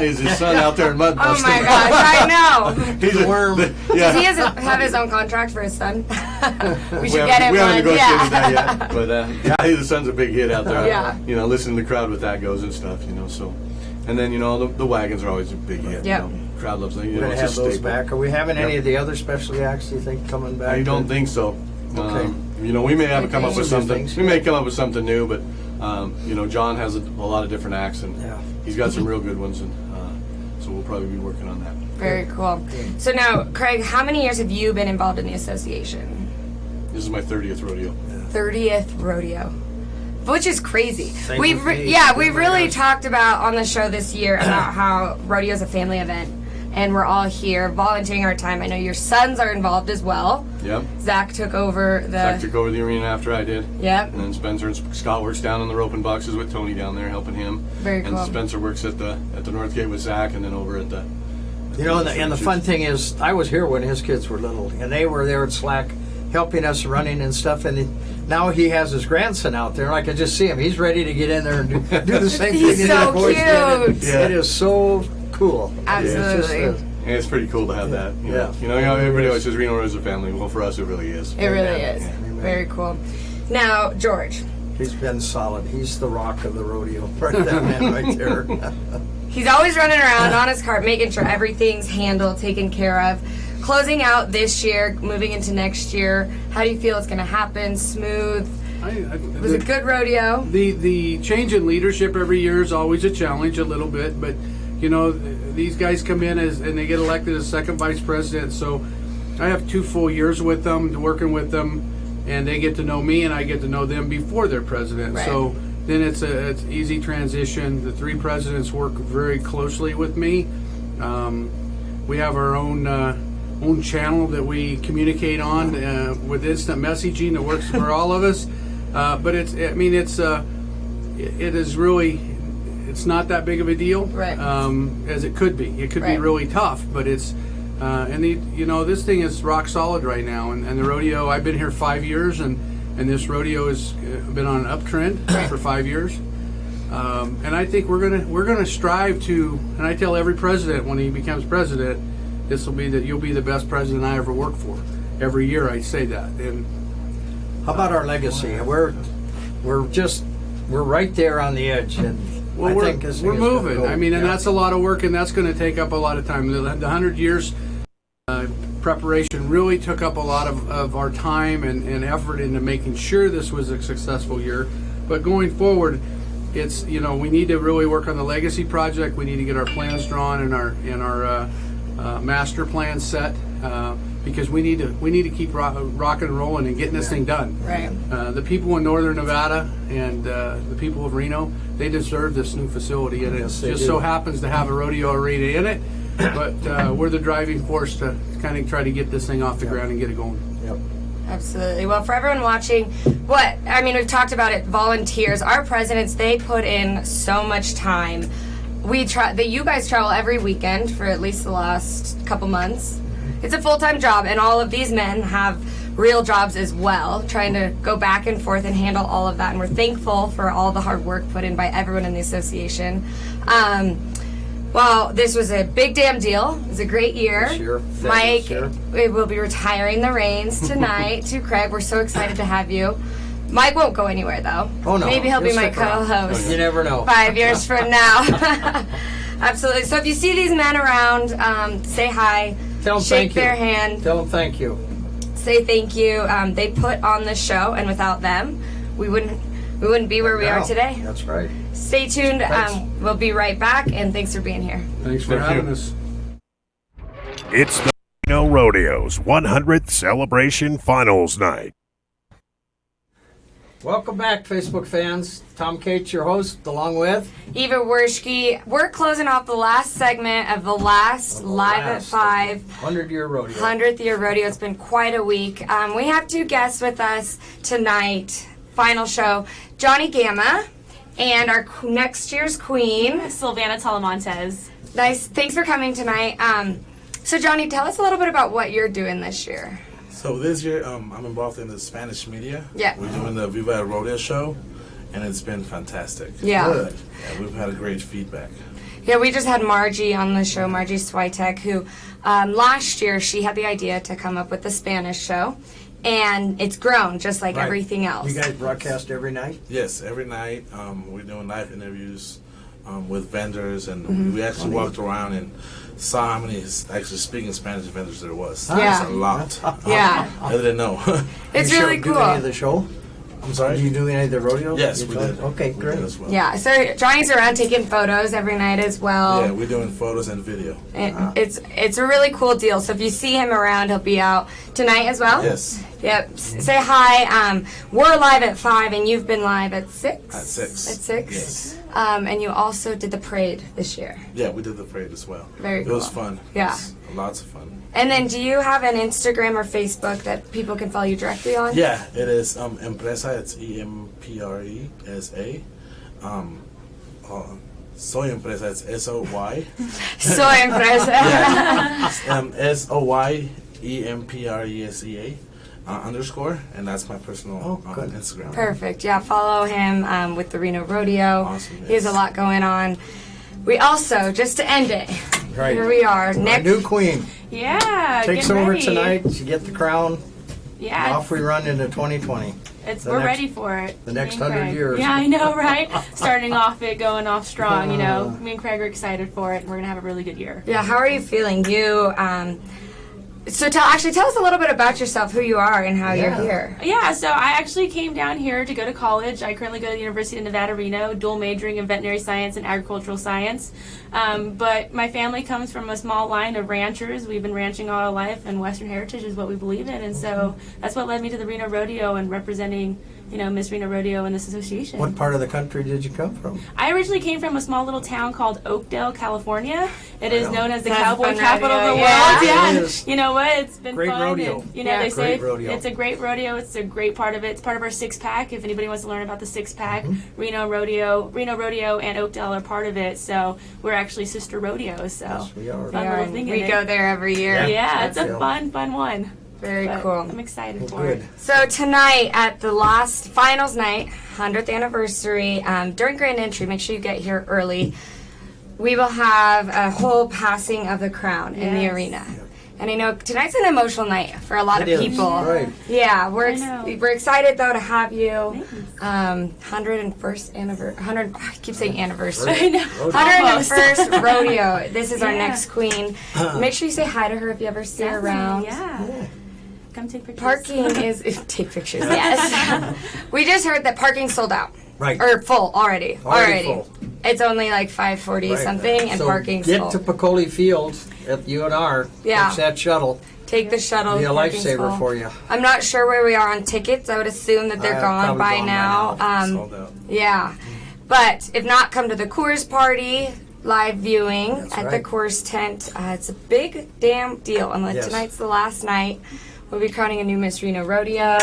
is his son out there in Mudbusters. Oh my gosh, I know. He's a worm. Does he have his own contract for his son? we should get him we one. haven't negotiated that yet, but the son's a big hit out there. Yeah. You know, listening to the crowd with that goes and stuff. You know, so. And then, you know, the wagons are always a big hit. Yep. You know, crowd loves them. We're You know, going to it's have a those staple. back. Are we having any of the other specialty acts, do you think, coming back? I don't think so. Okay. You know, we may have to come up with Some something. things. We may come up with something new, but you know, John has a lot of different acts, and he's got some real good ones, and so we'll probably be working on that. Very cool. So now, Craig, how many years have you been involved in the association? This is my 30th rodeo. 30th rodeo, which is crazy. Same We've with me. we've really talked about on the show this year about how rodeo is a family event, and we're all here volunteering our time. I know your sons are involved as well. Yep. Zach took over Zach took over the arena after I did. Yep. And then Spencer and Scott works down in the roping boxes with Tony down there helping him. Very And cool. Spencer works at the North Gate with Zach, and then over at the. You know, and the fun thing is, I was here when his kids were little, and they were there at Slack helping us running and stuff, and now he has his grandson out there, and I can just see him. He's ready to get in there and do the same He's thing so that boys cute. did. It is so cool. Absolutely. And it's pretty cool to have that. You know, everybody always says Reno Rodeo is a family. Well, for us, it really is. It really is. Very cool. Now, George. He's been solid. He's the rock of the rodeo. Right, that man right there. He's always running around on his cart, making sure everything's handled, taken care of. Closing out this year, moving into next year, how do you feel it's going to happen? Smooth? It was a good rodeo. The change in leadership every year is always a challenge, a little bit, but you know, these guys come in and they get elected as second vice president. So I have 2 full years with them, working with them, and they get to know me, and I get to know them before they're president. Right. So then it's easy transition. The 3 presidents work very closely with me. We have our own channel that we communicate on with instant messaging that works for all of us. But it is really. It's not that big of a deal, right. As it could be. It could be really tough, but it's this thing is rock solid right now. And the rodeo, I've been here 5 years, and this rodeo has been on an uptrend for 5 years. And I think we're gonna strive to. And I tell every president when he becomes president, this will be that you'll be the best president I ever worked for. Every year I say that. And how about our legacy? We're right there on the edge, and well, I think this we're thing is gonna moving. go. I mean, and Yeah. that's a lot of work, and that's going to take up a lot of time. The 100 years preparation really took up a lot of our time and effort into making sure this was a successful year. But going forward, it's, you know, we need to really work on the legacy project. We need to get our plans drawn and our master plan set, because we need to keep rock and rolling and getting this thing done. Right. The people in Northern Nevada and the people of Reno, they deserve this new facility, and Yes, it they just do. so happens to have a rodeo arena in it. But we're the driving force to kind of try to get this thing off the ground and get it going. Yep. Absolutely. Well, for everyone watching, we've talked about it, volunteers, our presidents, they put in so much time. You guys travel every weekend for at least the last couple months. It's a full-time job, and all of these men have real jobs as well, trying to go back and forth and handle all of that. And we're thankful for all the hard work put in by everyone in the association. Well, this was a big damn deal. It was a great year. This year, Mike this year. will be retiring the reins tonight to Craig. We're so excited to have you. Mike won't go anywhere, though. Oh, no. Maybe he'll be He'll my stick around. co-host. You never know. 5 years from now. Absolutely. So if you see these men around, say hi. Tell them shake thank you. their hand. Tell them thank you. Say thank you. They put on the show, and without them, we wouldn't be where we are today. That's right. Stay tuned. Thanks. We'll be right back, and thanks for being here. Thanks for having us. It's the Reno Rodeo's 100th celebration finals night. Welcome back, Facebook fans. Tom Cates, your host, along with Eva Werschky. We're closing off the last segment of the last Live at 5 100-year rodeo. 100th year rodeo. It's been quite a week. We have two guests with us tonight. Final show, Johnny Gamma, and our next year's queen, Sylvana Talamontes. Nice. Thanks for coming tonight. So Johnny, tell us a little bit about what you're doing this year. So this year, I'm involved in the Spanish media. Yeah. We're doing the Viva el Rodeo show, and it's been fantastic. Yeah. Good. Yeah, we've had a great feedback. Yeah, we just had Margie on the show, Margie Switek, who last year she had the idea to come up with the Spanish show, and it's grown just like Right. everything else. You guys broadcast every night? Yes, every night we're doing live interviews with vendors, and Mhm. we actually walked around and saw how many actually speaking Spanish vendors there was. Yeah. It's a lot. Yeah. I didn't know. It's You really do cool. any of the show? I'm sorry? Do you do any of the rodeo? Yes, You we thought- did. Okay, We great. did as well. Yeah, so Johnny's around taking photos every night as well. Yeah, we're doing photos and video. And it's a really cool deal. So if you see him around, he'll be out tonight as well. Yes. Yep. Say hi. We're live at 5, and you've been live at 6. At 6. At 6. Yes. And you also did the parade this year. Yeah, we did the parade as well. Very It was cool. fun. Yeah. It was lots of fun. And then, do you have an Instagram or Facebook that people can follow you directly on? Yeah, it is Empresa. It's EMPRESA. Soy Empresa. It's SOY. Soy Empresa. Yeah. SOYEMPRESEA _ and that's my personal Instagram. Perfect. Yeah, follow him with the Reno Rodeo. Awesome, He has a lot going on. We also, just to end it, Right. here we are. Our Next, new queen Yeah, takes getting over ready. tonight. She get the crown. Yeah, Off we run into 2020. we're ready for it. The next Me and 100 Craig. years. Yeah, I know, right? Starting off it, going off strong. You know, me and Craig are excited for it, and we're gonna have a really good year. yeah, how are you feeling? So tell us a little bit about yourself, who you are, and how you're here. Yeah, so I actually came down here to go to college. I currently go to the University of Nevada, Reno, dual majoring in veterinary science and agricultural science. But my family comes from a small line of ranchers. We've been ranching all our life, and Western heritage is what we believe in. And so that's what led me to the Reno Rodeo and representing, Miss Reno Rodeo in this association. What part of the country did you come from? I originally came from a small little town called Oakdale, California. It is known as the That's cowboy fun capital of the rodeo, world. yeah. Yeah, It and is. you know what? It's been Great fun. rodeo. And, Yeah. they say Great rodeo. it's a great rodeo. It's a great part of it. It's part of our 6-pack. If anybody wants to learn about the 6-pack, Reno Rodeo, and Oakdale are part of it. So we're actually sister rodeos. So Yes, we are. fun little thing in We it. go there every year. Yeah, it's That's a it. fun one. Very But cool. I'm excited for it. So tonight at the last finals night, 100th anniversary, during grand entry, make sure you get here early. We will have a whole passing of the crown in the Yes. arena. And I know tonight's an emotional night for a lot It of is, people. right. Yeah, I know. we're excited though to have you. 101st anniversary. I keep saying anniversary. I know. 101st rodeo. This is our Yeah. next queen. Make sure you say hi to her if you ever see her around. Yeah. Come take pictures. Parking is take pictures. Yes. We just heard that parking sold out. Right. Or full already. Already full. It's only like 5:40 Right. something, and so parking's get full. to Piccoli Field at UNR. Yeah. Catch that shuttle. Take the shuttle. Be a parking's lifesaver full. for you. I'm not sure where we are on tickets. I would assume that they're gone probably by gone by now. now. Sold out. Yeah. But if not, come to the Coors Party live viewing That's at right. the Coors tent. It's a big damn deal. And Yes. tonight's the last night. We'll be crowning a new Miss Reno Rodeo.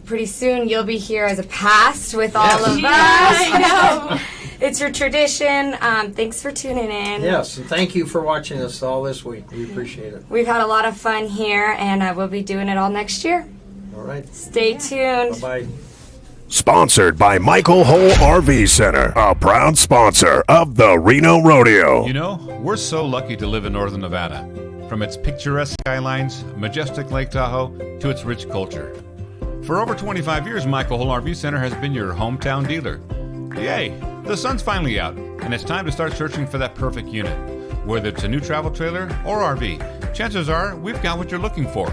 Pretty soon you'll be here as a past with all of us. I know. It's your tradition. Thanks for tuning in. Yes, and thank you for watching us all this week. We appreciate it. We've had a lot of fun here, and we'll be doing it all next year. All right. Stay tuned. Bye-bye. Sponsored by Michael Hull RV Center, a proud sponsor of the Reno Rodeo. You know, we're so lucky to live in northern Nevada. From its picturesque skylines, majestic Lake Tahoe, to its rich culture. For over 25 years, Michael Hull RV Center has been your hometown dealer. Yay! The sun's finally out, and it's time to start searching for that perfect unit. Whether it's a new travel trailer or RV, chances are we've got what you're looking for.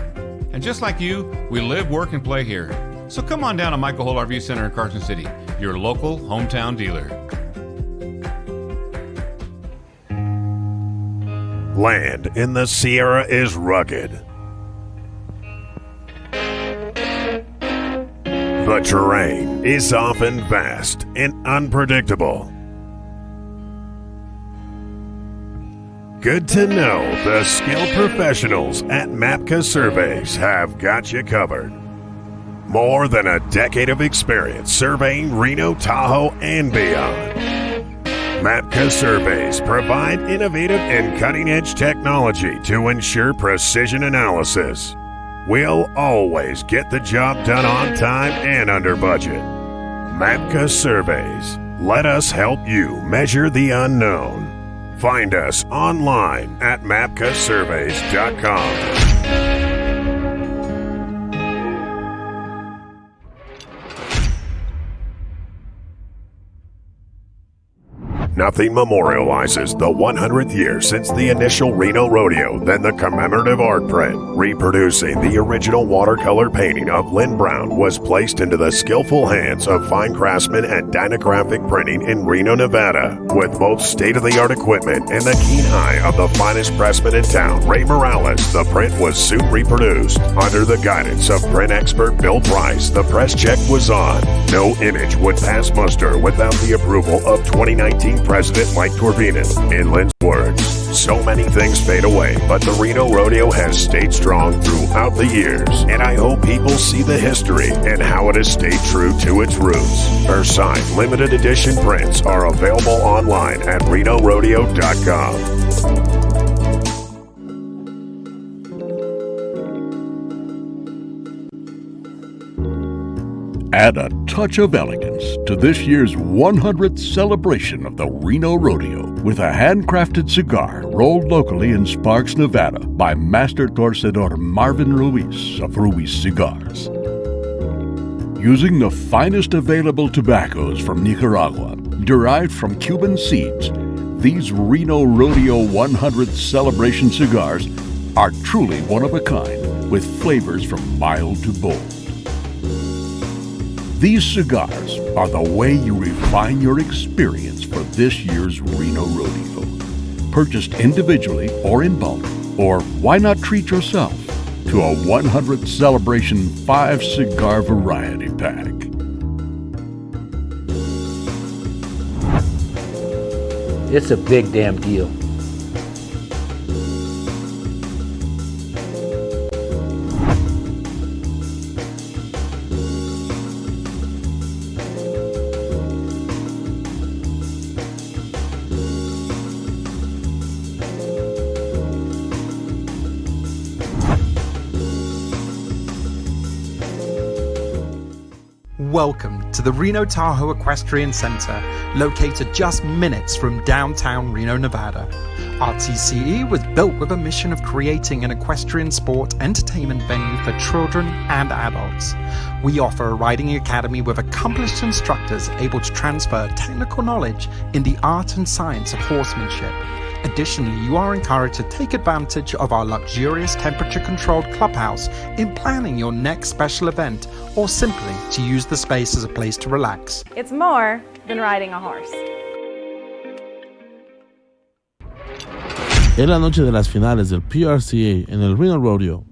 And just like you, we live, work, and play here. So come on down to Michael Hull RV Center in Carson City, your local hometown dealer. Land in the Sierra is rugged. The terrain is often vast and unpredictable. Good to know the skilled professionals at Mapka Surveys have got you covered. More than a decade of experience surveying Reno, Tahoe, and beyond. Mapka Surveys provide innovative and cutting-edge technology to ensure precision analysis. We'll always get the job done on time and under budget. Mapka Surveys. Let us help you measure the unknown. Find us online at mapkasurveys.com. Nothing memorializes the 100th year since the initial Reno Rodeo than the commemorative art print. Reproducing the original watercolor painting of Lynn Brown was placed into the skillful hands of fine craftsmen at Dynographic Printing in Reno, Nevada. With both state-of-the-art equipment and the keen eye of the finest pressman in town, Ray Morales, the print was soon reproduced. Under the guidance of print expert Bill Price, the press check was on. No image would pass muster without the approval of 2019 President Mike Corvinin. In Lynn's words, so many things fade away, but the Reno Rodeo has stayed strong throughout the years, and I hope people see the history and how it has stayed true to its roots. Her signed limited edition prints are available online at renorodeo.com. Add a touch of elegance to this year's 100th celebration of the Reno Rodeo with a handcrafted cigar rolled locally in Sparks, Nevada by Master Torcedor Marvin Ruiz of Ruiz Cigars. Using the finest available tobaccos from Nicaragua, derived from Cuban seeds, these Reno Rodeo 100th celebration cigars are truly one of a kind, with flavors from mild to bold. These cigars are the way you refine your experience for this year's Reno Rodeo. Purchased individually or in bulk, or why not treat yourself to a 100th Celebration 5-cigar variety pack. It's a big damn deal. Welcome to the Reno Tahoe Equestrian Center, located just minutes from downtown Reno, Nevada. Our TCE was built with a mission of creating an equestrian sport entertainment venue for children and adults. We offer a riding academy with accomplished instructors able to transfer technical knowledge in the art and science of horsemanship. Additionally, you are encouraged to take advantage of our luxurious temperature-controlled clubhouse in planning your next special event, or simply to use the space as a place to relax. It's more than riding a horse. Es la noche de las finales del PRCA en el Reno Rodeo.